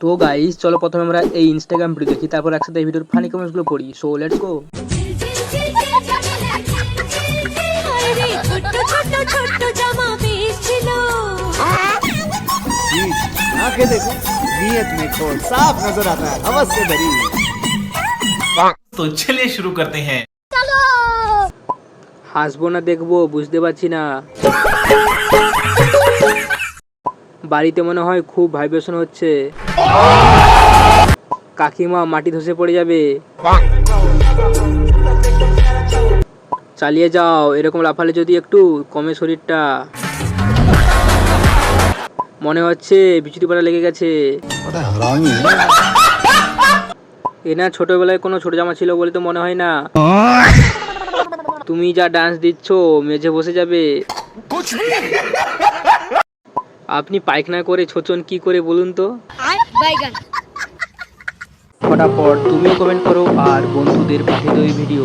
তো গাইস চলো প্রথমে আমরা এই ইনস্টাগ্রাম ভিডিও দেখি, তারপর একসাথে এই ভিডিওর ফানি কমেন্টস গুলো পড়ি। So let's go. आंखें देखो, नीयत में खोल साफ नजर आता है, हवस से भरी। तो चलिए शुरू करते हैं। হাসবো না দেখবো বুঝতে পারছি না। বাড়িতে মনে হয় খুব ভাইব্রেশন হচ্ছে। কাকিমা মাটি ধসে পড়ে যাবে। চালিয়ে যাও, এরকম লাফালে যদি একটু কমে শরীরটা। মনে হচ্ছে বিচুটি পাড়া লেগে গেছে। এনা ছোটবেলায় কোনো ছোট জামা ছিল বলে তো মনে হয় না। তুমি যা ডান্স দিচ্ছ মেঝে বসে যাবে। আপনি পায়খানা করে ছোচন কি করে বলুন তো। ফটাফট তুমিও কমেন্ট করো আর বন্ধুদের পাঠিয়ে দাও এই ভিডিও।